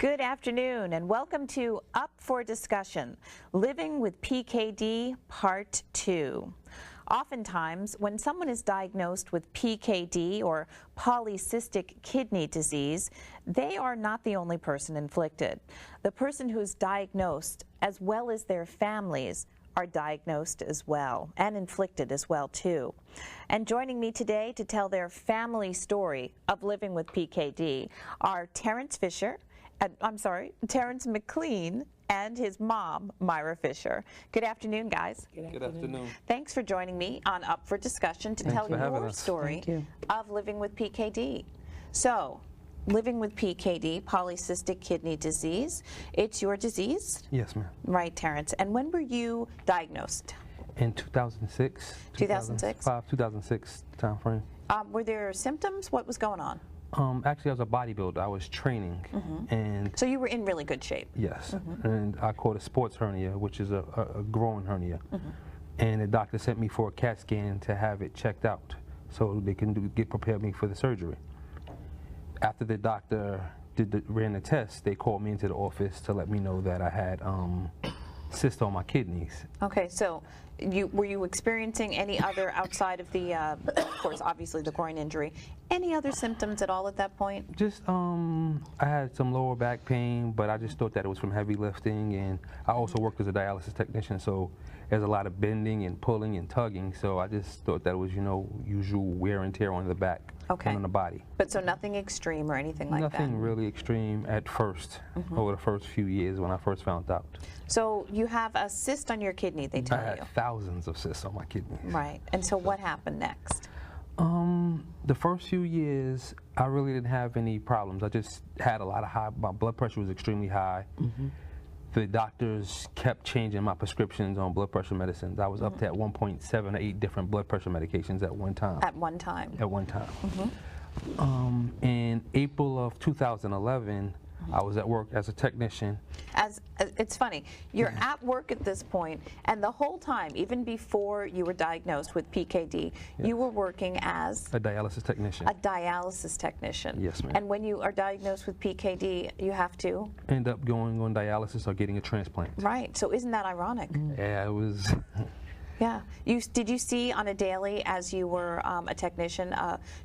Good afternoon and welcome to Up for Discussion, Living with PKD Part 2. Oftentimes, when someone is diagnosed with PKD or Polycystic Kidney Disease, they are not the only person inflicted. The person who's diagnosed, as well as their families, are diagnosed as well and inflicted as well too. And joining me today to tell their family story of living with PKD are Terrence McLean and his mom, Myra Fisher. Good afternoon, guys. Good afternoon. Thanks for joining me on Up for Discussion to tell your story of living with PKD. So, living with PKD, Polycystic Kidney Disease, it's your disease? Yes, ma'am. Right, Terrence. And when were you diagnosed? In 2006. 2006? 2006 time frame. Were there symptoms? What was going on? Actually, I was a bodybuilder. I was training, and So you were in really good shape? yes, and I caught a sports hernia, which is a growing hernia, and the doctor sent me for a CAT scan to have it checked out, so they can prepare me for the surgery. After the doctor ran the test, they called me into the office to let me know that I had cysts on my kidneys. Okay, so were you experiencing any other outside of the, of course, obviously the groin injury, any other symptoms at all at that point? Just, I had some lower back pain, but I just thought that it was from heavy lifting, and I also worked as a dialysis technician, so there's a lot of bending and pulling and tugging, so I just thought that was, usual wear and tear on the back and on the body. But so nothing extreme or anything like that? Nothing really extreme at first, over the first few years when I first found out. So you have a cyst on your kidney, they tell you? I had thousands of cysts on my kidneys. Right, and so what happened next? The first few years, I really didn't have any problems. I just had a lot of my blood pressure was extremely high. The doctors kept changing my prescriptions on blood pressure medicines. I was up to at 1.7 or 8 different blood pressure medications at one time. At one time? At one time. In April of 2011, I was at work as a technician. It's funny, you're at work at this point, and the whole time, even before you were diagnosed with PKD, you were working as? A dialysis technician. A dialysis technician. Yes, ma'am. And when you are diagnosed with PKD, you have to? End up going on dialysis or getting a transplant. Right, so isn't that ironic? Yeah, it was. Yeah. Did you see on a daily, as you were a technician,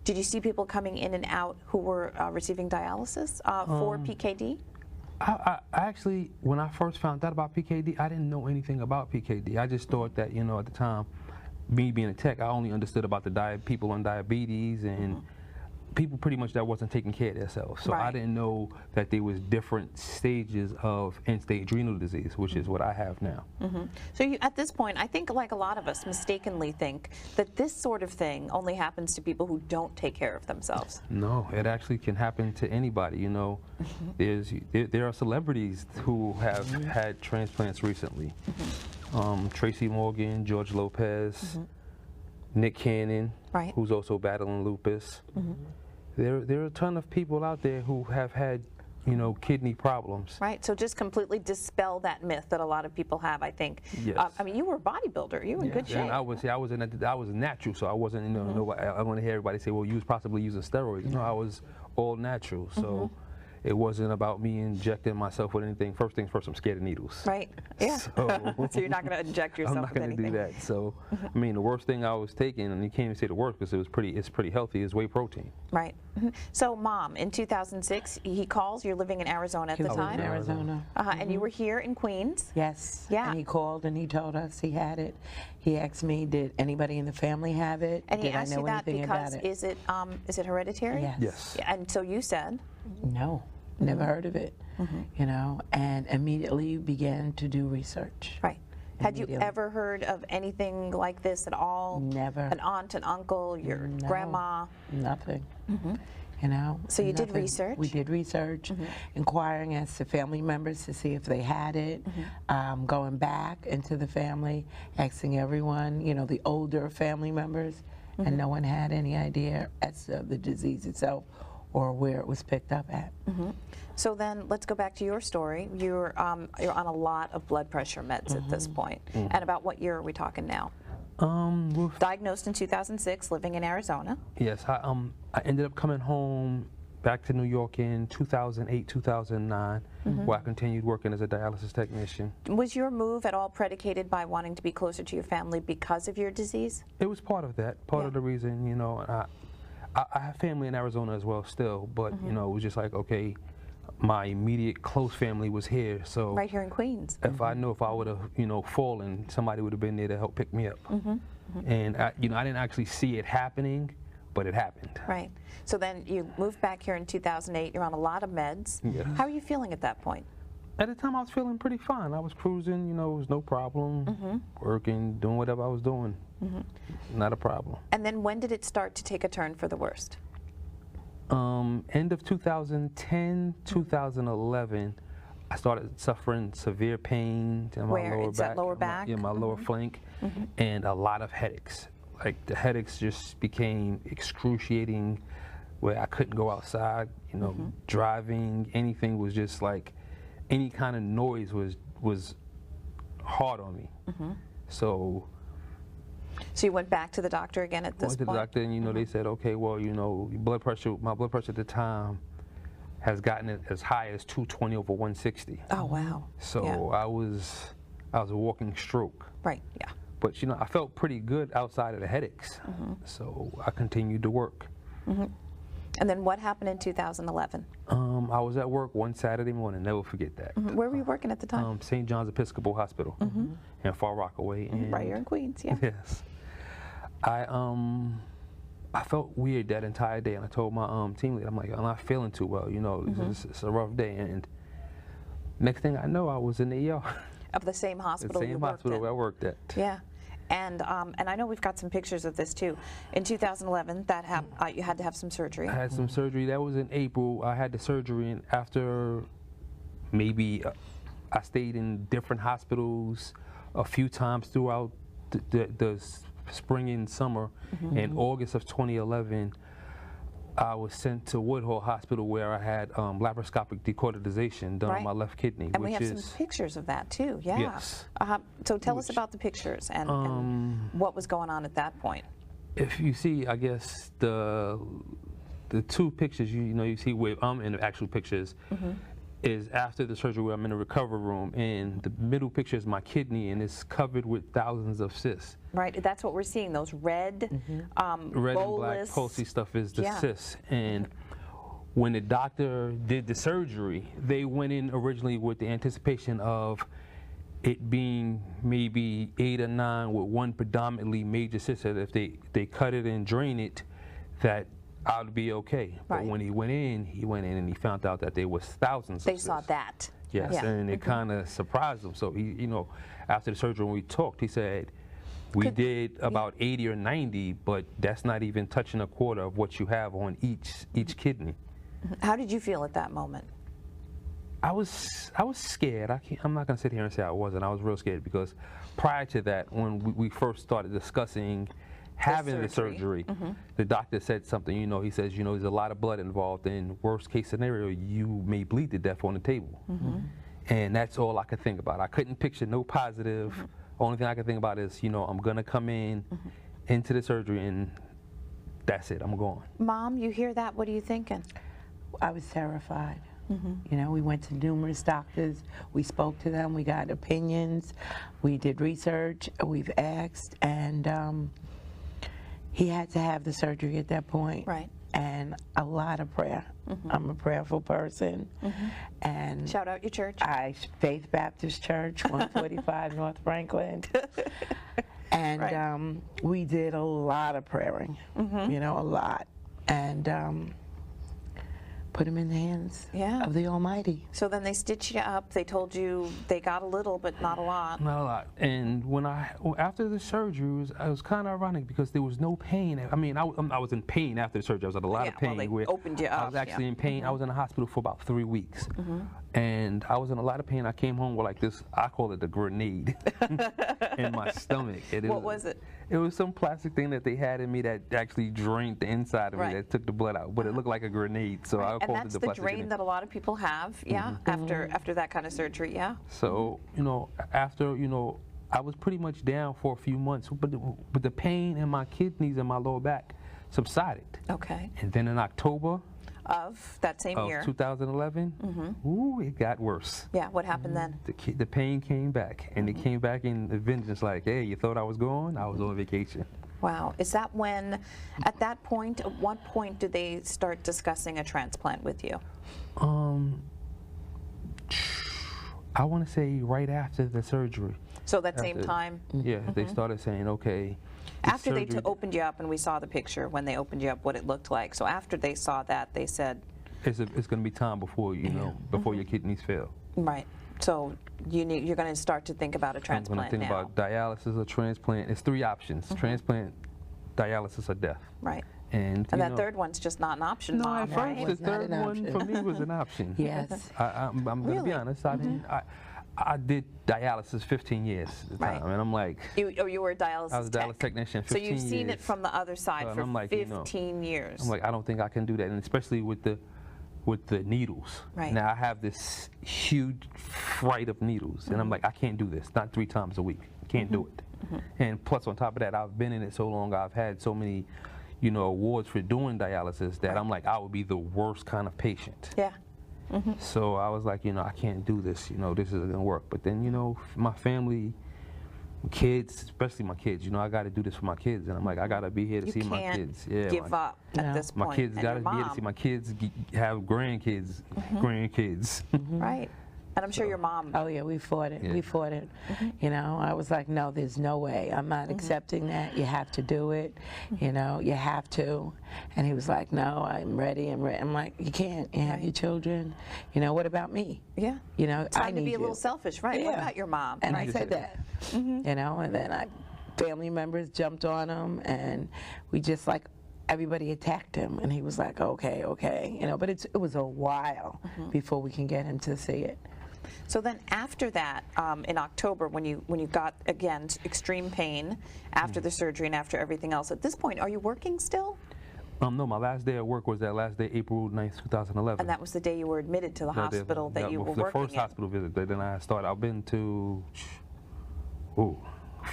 did you see people coming in and out who were receiving dialysis for PKD? I actually, when I first found out about PKD, I didn't know anything about PKD. I just thought that, at the time, me being a tech, I only understood about the people on diabetes and people pretty much that wasn't taking care of themselves. So I didn't know that there was different stages of end-stage renal disease, which is what I have now. So at this point, I think like a lot of us mistakenly think that this sort of thing only happens to people who don't take care of themselves. No, it actually can happen to anybody. There are celebrities who have had transplants recently. Tracy Morgan, George Lopez, Nick Cannon, who's also battling lupus. There are a ton of people out there who have had, kidney problems. Right. So just completely dispel that myth that a lot of people have, I think. Yes. I mean, you were a bodybuilder. You were in good shape. And I was natural, so I wasn't. I want to hear everybody say, "Well, you was possibly using steroids." No, I was all natural. So. It wasn't about me injecting myself with anything. First things first, I'm scared of needles. Right. Yeah. So you're not going to inject yourself with anything. I'm not going to do that. So, I mean, the worst thing I was taking, and you can't even say the worst because it's pretty healthy, is whey protein. Right. So, Mom, in 2006, he calls. You're living in Arizona at the time. In Arizona. And you were here in Queens. Yes. Yeah. And he called and he told us he had it. He asked me, did anybody in the family have it? And he did asked I know you that anything because about it? is it hereditary? Yes. Yes. Yeah, and so you said? No. Never heard of it, and immediately began to do research. Right. Had you ever heard of anything like this at all? Never. An aunt, an uncle, your grandma? Nothing. So you did research? We did research, inquiring as to family members to see if they had it, going back into the family, asking everyone, the older family members, and no one had any idea as to the disease itself or where it was picked up at. So then let's go back to your story. You're on a lot of blood pressure meds at this point. And about what year are we talking now? Diagnosed Diagnosed in 2006, living in Arizona. Yes, I ended up coming home back to New York in 2008, 2009, where I continued working as a dialysis technician. Was your move at all predicated by wanting to be closer to your family because of your disease? It was part of that, part of the reason, you know. I have family in Arizona as well still, but, you know, it was just like, okay, my immediate close family was here, so. Right here in Queens. If I knew if I would have, you know, fallen, somebody would have been there to help pick me up. And, you know, I didn't actually see it happening, but it happened. Right. So then you moved back here in 2008. You're on a lot of meds. Yes. How are you feeling at that point? At the time, I was feeling pretty fine. I was cruising, you know, it was no problem. Working, doing whatever I was doing. Not a problem. And then when did it start to take a turn for the worst? End of 2010, 2011, I started suffering severe pain in my Where? lower It's back. that lower back? Yeah, my lower flank, and a lot of headaches. Like the headaches just became excruciating, where I couldn't go outside. You know, driving, anything was just like, any kind of noise was hard on me. So you went back to the doctor again at this went to point? the doctor, and you know, they said, okay, well, you know, my blood pressure at the time has gotten it as high as 220 over 160. Oh, wow. So Yeah. I was a walking stroke. Right, yeah. But you know, I felt pretty good outside of the headaches. So I continued to work. And then what happened in 2011? I was at work one Saturday morning, never forget that. Where were you working at the time? St. John's Episcopal Hospital in Far Rockaway. And Right here in Queens, yeah. yes. I felt weird that entire day, and I told my team lead, I'm like, I'm not feeling too well, you know, it's a rough day. And next thing I know, I was in the ER. Of the same hospital The you same worked hospital in? where I worked at. Yeah. And I know we've got some pictures of this too. In 2011, that you had to have some surgery. I had some surgery. That was in April. I had the surgery, and after maybe I stayed in different hospitals a few times throughout the spring and summer. In August of 2011, I was sent to Woodhull Hospital, where I had laparoscopic decortization done on my left kidney. And we have some pictures of that too, yeah. Yes. So tell us about the pictures and what was going on at that point. If you see, I guess, the two pictures, you know, you see where I'm in the actual pictures, is after the surgery, where I'm in the recovery room, and the middle picture is my kidney, and it's covered with thousands of cysts. Right, that's what we're seeing, those red, Red and black pulsy stuff is the cysts. And when the doctor did the surgery, they went in originally with the anticipation of it being maybe 8 or 9 with one predominantly major cyst, that if they cut it and drain it, that I would be okay. But when he went in and he found out that there was thousands of cysts. They saw that. Yes, and it kind of surprised him. So he, you know, after the surgery, when we talked, he said, we did about 80 or 90, but that's not even touching a quarter of what you have on each kidney. How did you feel at that moment? I was scared. I'm not going to sit here and say I wasn't. I was real scared, because prior to that, when we first started discussing having the surgery, the doctor said something, you know, he says, you know, there's a lot of blood involved, and worst case scenario, you may bleed to death on the table. And that's all I could think about. I couldn't picture no positive. Only thing I could think about is, you know, I'm going to come into the surgery, and that's it, I'm gone. Mom, you hear that? What are you thinking? I was terrified. You know, we went to numerous doctors. We spoke to them. We got opinions. We did research. We've asked, and he had to have the surgery at that point. Right. And a lot of prayer. I'm a prayerful person. And shout out your church. Faith Baptist Church, 145 North Franklin. And we did a lot of praying, you know, a lot. And put him in the hands of the Almighty. So then they stitched you up. They told you they got a little, but not a lot. Not a lot. And when after the surgery, it was kind of ironic, because there was no pain. I mean, I was in pain after the surgery. I was in a lot of pain. Well, they opened you up. I was actually in pain. I was in the hospital for about 3 weeks. And I was in a lot of pain. I came home with like this, I call it a grenade in my stomach. What was it? It was some plastic thing that they had in me that actually drained the inside of me, that took the blood out. But it looked like a grenade, so I called it the plastic. And that's the drain that a lot of people have, after that kind of surgery, So, you know, after, you know, I was pretty much down for a few months, but the pain in my kidneys and my lower back subsided. Okay. And then in October, of that same of year. 2011, ooh, it got worse. Yeah, what happened then? The pain came back, and it came back in the vengeance like, hey, you thought I was gone? I was on vacation. Wow. Is that when, at that point, at what point did they start discussing a transplant with you? I want to say right after the surgery. So that same time? Yeah, they started saying, okay. After they opened you up, and we saw the picture when they opened you up, what it looked like. So after they saw that, they said, it's going to be time before, you know, before your kidneys fail. right. So you're going to start to think about a transplant I'm going to think now. about dialysis or transplant. It's 3 options: transplant, dialysis, or death. Right. And that know, third one's just not an option, No, Mom, at first right? the third one for me was an option. Yes. I'm going to Really? be honest. I did dialysis 15 years at the Right. time, and I'm like, You were a dialysis I was a dialysis technician 15 So years. you've seen it from the other side And for I'm like, you know, 15 years. I'm like, I don't think I can do that, and especially with the needles. Right. Now I have this huge fright of needles, and I'm like, I can't do this. Not 3 times a week. Can't do it. And plus, on top of that, I've been in it so long. I've had so many, you know, awards for doing dialysis that I'm like, I would be the worst kind of patient. Yeah. So I was like, you know, I can't do this. You know, this isn't gonna work. But then, you know, my family, kids, especially my kids, you know, I got to do this for my kids, and I'm like, I got to be here to see my kids. You can't give up at this point. My kids And got to your be here to see my kids have grandkids, grandkids. Right. And I'm sure your mom. Oh yeah, we fought it. Yeah. We fought it. You know, I was like, no, there's no way. I'm not accepting that. You have to do it. You know, you have to. And he was like, no, I'm ready. I'm ready. I'm like, you can't. You have your children. You know, what about me? Yeah. You know, I Time to need be a you. little selfish, right? What Yeah. about your mom? And Right. I said that. You know, and then family members jumped on him, and we just like. Everybody attacked him, and he was like, okay, okay. You know, but it was a while before we can get him to see it. So then after that, in October, when you got, again, extreme pain after the surgery and after everything else, at this point, are you working still? No, my last day at work was that last day, April 9th, 2011. And that was the day you were admitted to the hospital that you were the working first in. hospital visit. Then I started. I've been to 4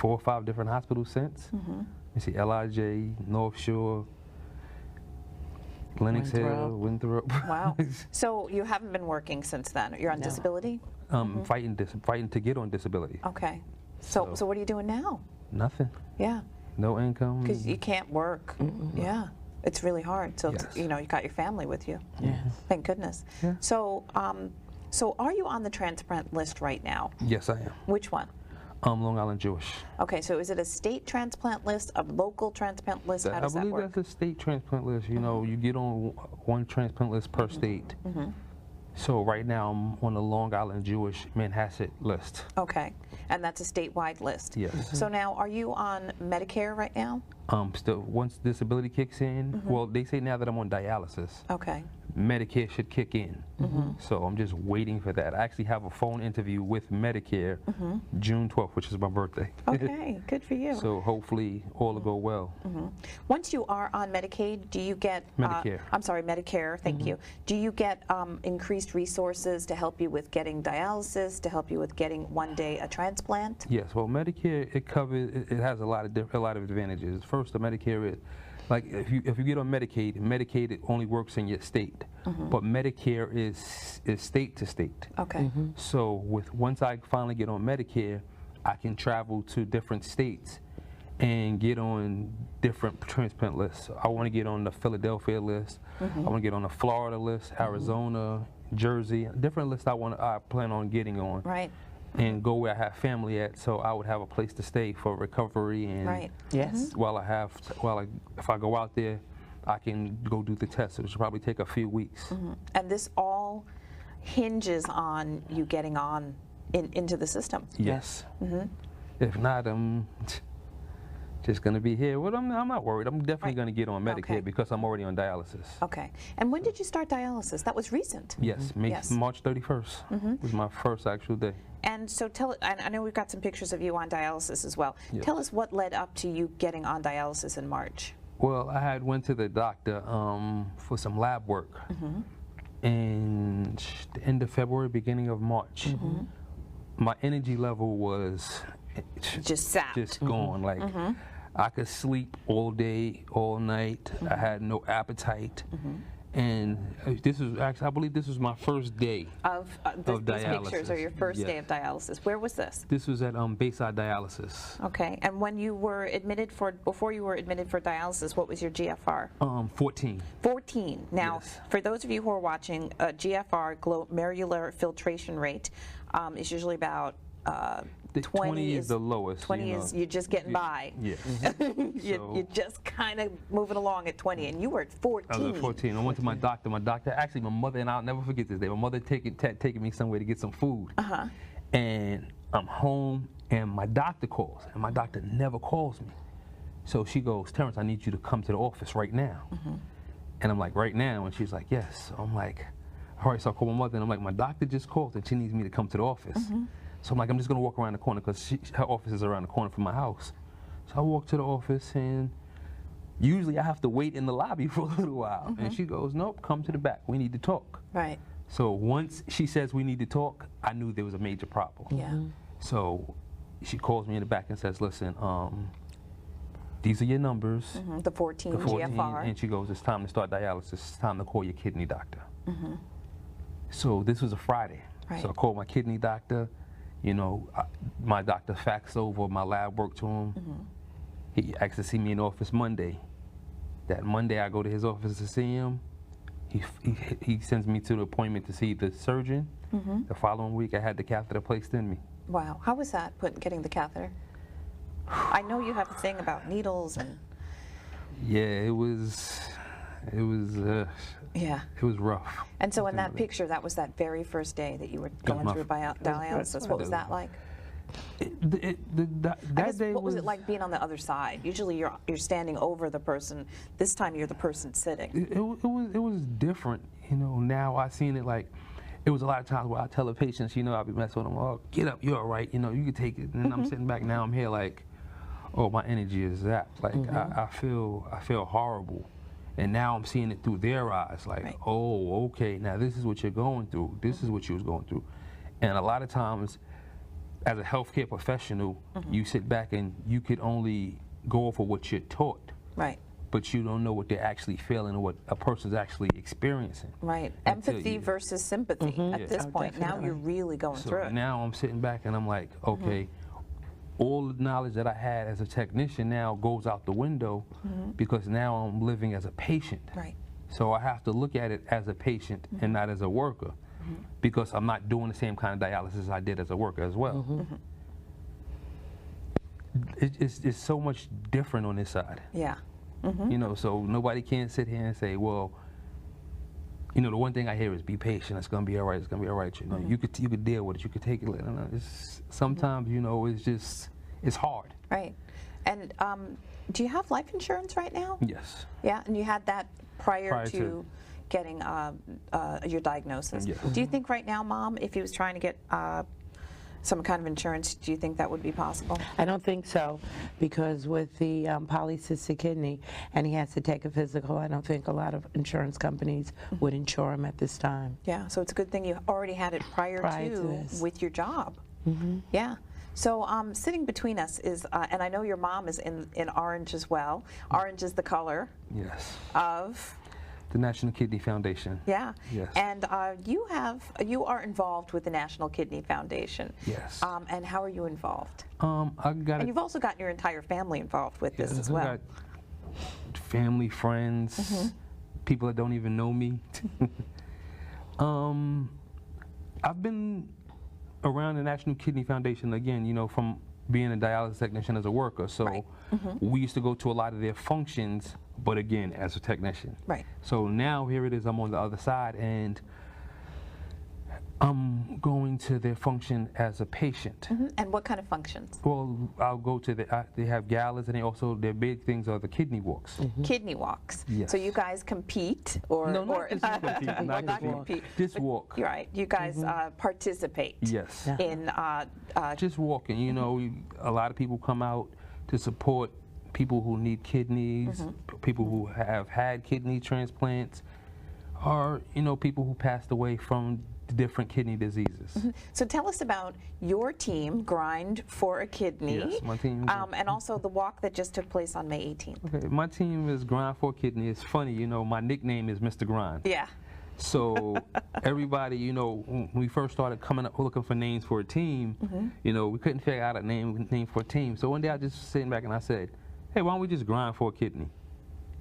or 5 different hospitals since. You see, LIJ, North Shore, Lenox Hill, Winthrop. Wow. So you haven't been working since then. You're on disability? Fighting to get on disability. Okay. So what are you doing now? Nothing. Yeah. No income. Because you can't work. Yeah. It's really hard. So, Yes. you know, you got your family with you. Yes. Thank goodness. Yeah. So, so are you on the transplant list right now? Yes, I am. Which one? Long Island Jewish. Okay, so is it a state transplant list, a local transplant list? How does I that believe work? that's a state transplant list. You know, you get on one transplant list per state. So right now I'm on the Long Island Jewish Manhasset list. Okay, and that's a statewide list. Yes. So now, are you on Medicare right now? Still, once disability kicks in, well, they say now that I'm on dialysis, Okay. Medicare should kick in. So I'm just waiting for that. I actually have a phone interview with Medicare June 12th, which is my birthday. Okay, good for you. So hopefully all will go well. Once you are on Medicaid, do you get Medicare. I'm sorry, Medicare. Thank you. Do you get increased resources to help you with getting dialysis, to help you with getting one day a transplant? Yes, well, Medicare, it covers. It has a lot of advantages. First, the Medicare is, like, if you get on Medicaid, it only works in your state, but Medicare is state to state. Okay. So once I finally get on Medicare, I can travel to different states and get on different transplant lists. So I want to get on the Philadelphia list. I want to get on the Florida list, Arizona, Jersey, different lists I plan on getting on. Right. And go where I have family at, so I would have a place to stay for recovery. And Right. Yes. if I go out there, I can go do the test. It should probably take a few weeks. And this all hinges on you getting on into the system. Yes. If not, I'm just going to be here. Well, I'm not worried. I'm definitely Right. going to get on Medicare Okay. because I'm already on dialysis. Okay. And when did you start dialysis? That was recent. Yes, Yes. March 31st was my first actual day. And so I know we've got some pictures of you on dialysis as well. Yeah. Tell us what led up to you getting on dialysis in March. Well, I had went to the doctor for some lab work. And the end of February, beginning of March, my energy level was Just sapped. just gone. Like, I could sleep all day, all night. I had no appetite. And this was actually, I believe this was my first day of these dialysis. pictures are your first Yes. day of dialysis. Where was this? This was at Bayside Dialysis. Okay, and when you were admitted before you were admitted for dialysis, what was your GFR? 14. 14. Now, Yes. for those of you who are watching, GFR, glomerular filtration rate, is usually about 20 is the lowest. 20 is you're just getting by. Yes. You're just kind of moving along at 20, and you were at 14. I was at 14. I went to my doctor. Actually, my mother, and I'll never forget this day, my mother taking me somewhere to get some food. And I'm home, and my doctor calls, and my doctor never calls me. So she goes, Terrence, I need you to come to the office right now. And I'm like, right now? And she's like, yes. So I'm like, all right, so I call my mother, and I'm like, my doctor just called, and she needs me to come to the office. So I'm like, I'm just going to walk around the corner because her office is around the corner from my house. So I walk to the office, and usually I have to wait in the lobby for a little while. And she goes, nope, come to the back. We need to talk. Right. So once she says we need to talk, I knew there was a major problem. Yeah. So she calls me in the back and says, listen, these are your numbers. The 14 GFR. And she goes, it's time to start dialysis. It's time to call your kidney doctor. So this was a Friday. Right. So I called my kidney doctor. You know, my doctor faxed over my lab work to him. He asked to see me in the office Monday. That Monday, I go to his office to see him. He sends me to the appointment to see the surgeon. The following week, I had the catheter placed in me. Wow. How was that, getting the catheter? I know you have a thing about needles and... Yeah, it was rough. And so in that picture, that was that very first day that you were going through dialysis. What was that like? What was it like being on the other side? Usually you're standing over the person. This time you're the person sitting. It was different. You know, now I seen it like, it was a lot of times where I tell the patients, you know, I'll be messing with them, oh, get up, you're all right, you know, you can take it. And then I'm sitting back, now I'm here like, oh, my energy is zapped. Like, I feel horrible. And now I'm seeing it through their eyes, like, oh, okay, now this is what you're going through. This is what you was going through. And a lot of times, as a healthcare professional, you sit back and you could only go off of what you're taught. Right. But you don't know what they're actually feeling or what a person's actually experiencing. Right. Empathy versus sympathy at this point. Now you're really going through it. Now I'm sitting back and I'm like, okay, all the knowledge that I had as a technician now goes out the window because now I'm living as a patient. Right. So I have to look at it as a patient and not as a worker because I'm not doing the same kind of dialysis I did as a worker as well. It's so much different on this side. Yeah. You know, so nobody can sit here and say, well, you know, the one thing I hear is be patient. It's gonna be all right. It's gonna be all right. You know, you could deal with it. You could take it. Sometimes, you know, it's hard. Right. And do you have life insurance right now? Yes. Yeah, and you had that prior to getting your diagnosis. Yes. Do you think right now, Mom, if he was trying to get some kind of insurance, do you think that would be possible? I don't think so, because with the polycystic kidney, and he has to take a physical, I don't think a lot of insurance companies would insure him at this time. Yeah, so it's a good thing you already had it prior to with your job. Yeah. So sitting between us is, and I know your mom is in orange as well. Orange is the color of the National Kidney Foundation. Yeah. Yes. And you are involved with the National Kidney Foundation. Yes. And how are you involved? And you've also got your entire family involved with this as well. I got family, friends, people that don't even know me. I've been around the National Kidney Foundation, again, you know, from being a dialysis technician as a worker. So we used to go to a lot of their functions, but again, as a technician. Right. So now here it is, I'm on the other side, and I'm going to their function as a patient. And what kind of functions? Well, I'll go to they have galas, and their big things are the kidney walks. Kidney walks. Yes. So you guys compete, or no, not compete. Just walk. You're right. You guys participate. Yes. In just walking. You know, a lot of people come out to support people who need kidneys, people who have had kidney transplants, or, you know, people who passed away from different kidney diseases. So tell us about your team, Grind for a Kidney. Yes, my team. And also the walk that just took place on May 18th. Okay, my team is Grind for a Kidney. It's funny, you know, my nickname is Mr. Grind. Yeah. So everybody, you know, when we first started coming up looking for names for a team, you know, we couldn't figure out a name for a team. So one day I just sitting back and I said, hey, why don't we just Grind for a Kidney?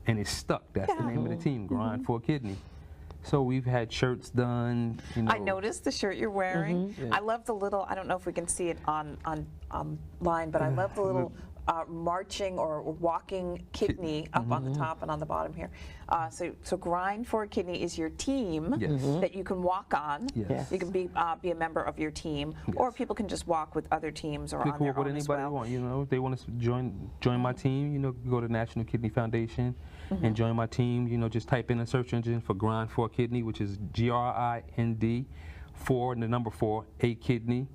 And it stuck. That's the name of the team, Grind for a Kidney. So we've had shirts done. You know. I noticed the shirt you're wearing. Yeah. I love the little, I don't know if we can see it online, but I love the little marching or walking kidney up on the top and on the bottom here. So Grind for a Kidney is your team that you can walk on. Yes. You can be a member of your team, or people can just walk with other teams or They on can their work with own as anybody well. they want, you know. If they want to join my team, you know, go to National Kidney Foundation and join my team. You know, just type in a search engine for Grind for a Kidney, which is GRIND, 4 and the number 4, a kidney,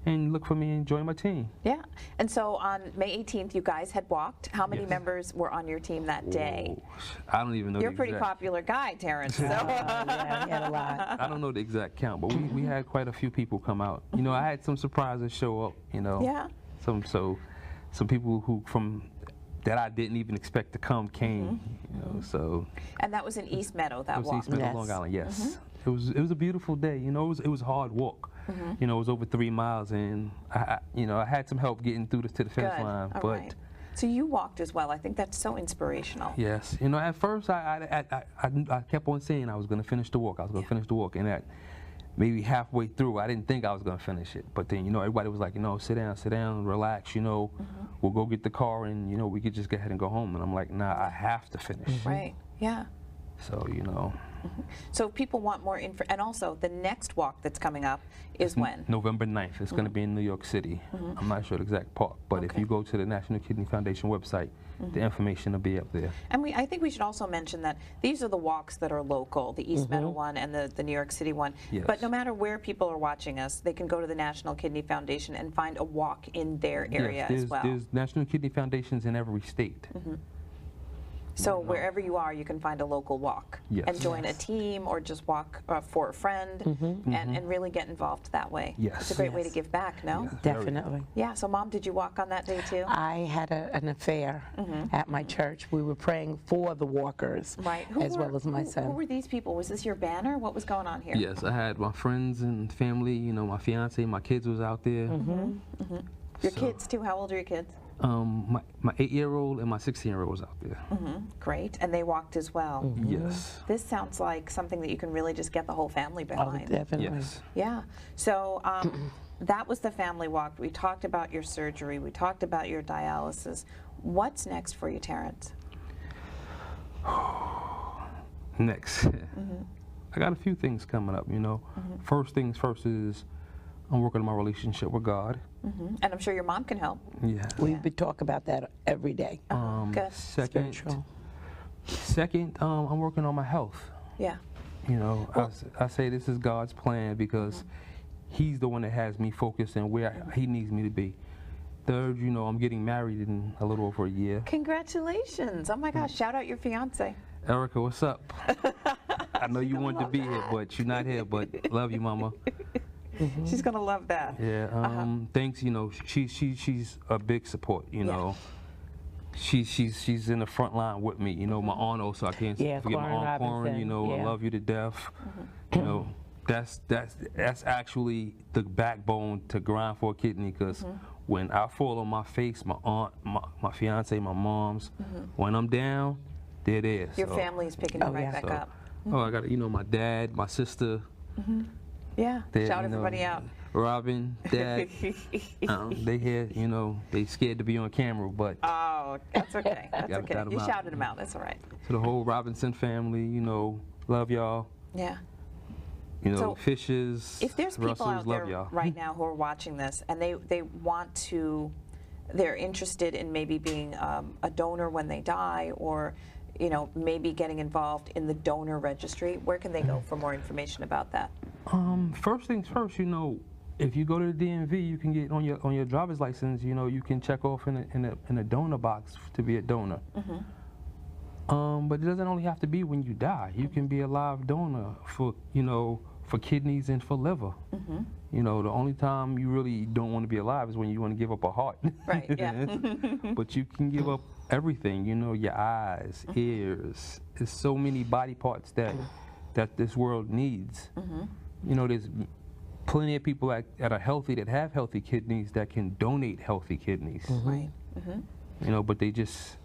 and look for me and join my team. Yeah. And so on May 18th, you guys had walked. How many members were on your team that day? Whoa, I don't even know. You're a the pretty exact, popular guy, Terrence. So. Yeah, he had a lot. I don't know the exact count, but we had quite a few people come out. You know, I had some surprises show up. You know. Yeah. Some people who that I didn't even expect to came. You know, so. And that was in East Meadow, that It was walk. East Meadow, Yes. Long Island. Yes. It was a beautiful day. You know, it was a hard walk. You know, it was over 3 miles, and I had some help getting through to the finish Good. line. All But right. So you walked as well. I think that's so inspirational. yes, you know, at first I kept on saying I was going to finish the walk. I was going to finish the walk, and at maybe halfway through, I didn't think I was going to finish it. But then, you know, everybody was like, you know, sit down, relax. You know, we'll go get the car, and you know, we could just go ahead and go home. And I'm like, nah, I have to finish. Right. Yeah. So, you know. So if people want more info, and also the next walk that's coming up is when? November 9th. It's going to be in New York City. I'm not sure the exact park, but if you go to the National Kidney Foundation website, the information will be up there. And I think we should also mention that these are the walks that are local, the East Meadow one and the New York City one. Yes. But no matter where people are watching us, they can go to the National Kidney Foundation and find a walk in their area as well. There's National Kidney Foundations in every state. So wherever you are, you can find a local walk Yes. and join a team or just walk for a friend and really get involved that way. Yes. It's a great way to Yes. give back, no? Yes. Definitely. Yeah, so Mom, did you walk on that day too? I had an affair at my church. We were praying for the walkers, Right. as well as my Who son. were these people? Was this your banner? What was going on here? Yes, I had my friends and family, you know, my fiance, my kids was out there. Your kids too? How old are your kids? My 8-year-old and my 16-year-old was out there. Great. And they walked as well. Yes. This sounds like something that you can really just get the whole family Oh, behind. definitely. Yes. Yeah. So that was the family walk. We talked about your surgery. We talked about your dialysis. What's next for you, Terrence? Next. I got a few things coming up, you know. First things first is I'm working on my relationship with God. And I'm sure your mom can help. Yeah. We would talk about that every day. Good. Second, Spiritual. I'm working on my health. Yeah. You know, I say this is God's plan because He's the one that has me focused and where He needs me to be. Third, you know, I'm getting married in a little over a year. Congratulations. Oh my gosh. Shout out your fiance. Erica, what's up? I know you wanted to be here, but you're not here, but love you, Mama. She's going to love that. Yeah, thanks, you know, she's a big support, you know. She's in the front line with me, you know, my aunt also, I can't forget my Aunt Corin, you know, I love you to death. You know, that's actually the backbone to Grind for a Kidney, because when I fall on my face, my aunt, my fiance, my mom's, when I'm down, they're there. Your family is picking you right back So, up. I got, you know, my dad, my sister. Yeah. They, Shout you know, everybody out. Robin, Dad, they here, you know, they scared to be on camera, but Oh, that's okay. That's Gotta okay. shout 'em You out. shouted them out. That's all right. to the whole Robinson family, you know, love y'all. Yeah. You know, So, Fishes, If there's people Russells, out love there y'all. right now who are watching this and they want to, they're interested in maybe being a donor when they die, or you know, maybe getting involved in the donor registry, where can they go for more information about that? First things first, you know, if you go to the DMV, you can get on your driver's license. You know, you can check off in a donor box to be a donor. But it doesn't only have to be when you die. You can be a live donor for, you know, for kidneys and for liver. You know, the only time you really don't want to be alive is when you want to give up a heart. Right, yeah. But you can give up everything, you know, your eyes, ears. There's so many body parts that this world needs. You know, there's plenty of people that are healthy, that have healthy kidneys, that can donate healthy kidneys. Right. You know, but they just,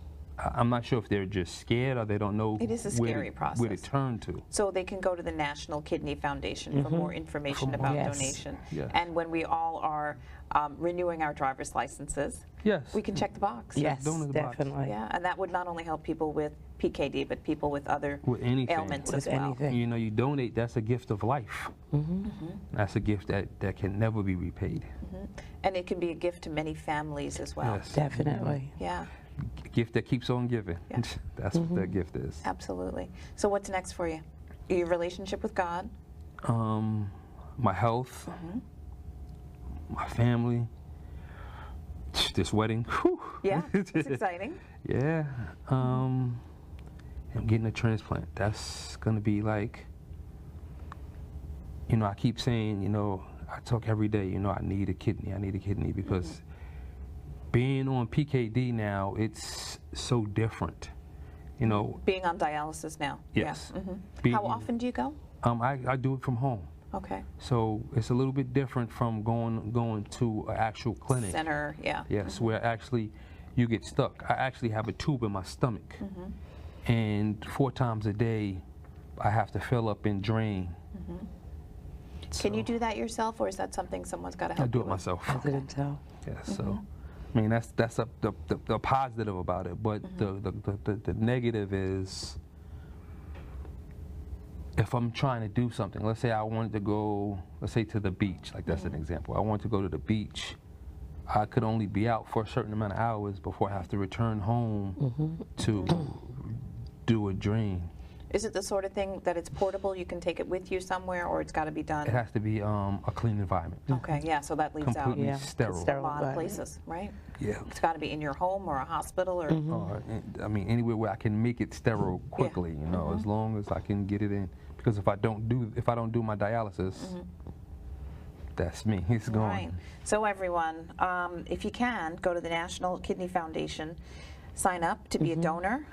I'm not sure if they're just scared or they don't know It is a scary process. where to turn to. So they can go to the National Kidney Foundation for more information about donation. Yes. And when we all are renewing our driver's licenses, Yes. we can check the box. Yes, donor the box. definitely. Yeah, and that would not only help people with PKD, but people with other With anything. ailments With as well. anything. You know, you donate, that's a gift of life. That's a gift that can never be repaid. And it can be a gift to many families as well. Yes. Definitely. Yeah, Gift that keeps on giving. Yeah. That's what that gift is. absolutely. So what's next for you? Your relationship with God? My health, my family, this wedding. Whew. Yeah, it's exciting. Yeah. I'm getting a transplant. That's gonna be like, you know, I keep saying, you know, I talk every day, you know, I need a kidney because being on PKD now, it's so different, you know. Being on dialysis now. Yes. Yeah. Being- How often do you go? I do it from home. Okay. So it's a little bit different from going to an actual clinic. Center, yeah. Yes, where actually you get stuck. I actually have a tube in my stomach, and 4 times a day I have to fill up and drain. Can you do that yourself, or is that something someone's got to help I do you it with? myself. I didn't tell. Yes, so I mean that's the positive about it, but the negative is if I'm trying to do something. Let's say I wanted to go, let's say to the beach, like that's an example. I want to go to the beach. I could only be out for a certain amount of hours before I have to return home to do a drain. Is it the sort of thing that it's portable, you can take it with you somewhere, or it's got to be done? It has to be a clean environment. Okay, yeah, so that leaves out Completely Yeah, sterile. a sterile. lot of environment. places, right? Yeah. It's got to be in your home or a hospital or... I mean, anywhere where I can make it sterile quickly, you know, as long as I can get it in. Because if I don't do my dialysis, that's me. It's gone. Right. So everyone, if you can, go to the National Kidney Foundation, sign up to be a donor.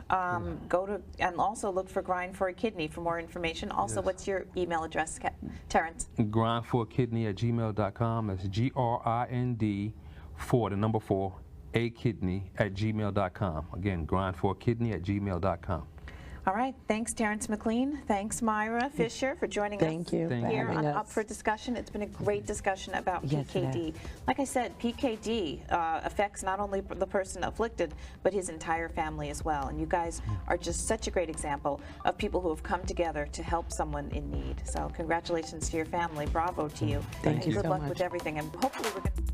Go to, and also look for Grind for a Kidney for more information. Also, Yes. what's your email address, Terrence? Grindforakidney@gmail.com. That's GRIND for the number 4 a kidney @gmail.com. Again, grindforakidney@gmail.com. All right. Thanks, Terrence McLean. Thanks, Myra Fisher, for joining Thank us you Thank for here having on us. Up for Discussion. It's been a great discussion about Yes, it PKD. Like I said, PKD affects not only the person afflicted, but his entire family as well. And you guys are just such a great example of people who have come together to help someone in need. So congratulations to your family. Bravo to you. Thank and you good so luck much. with everything. And hopefully we're going to...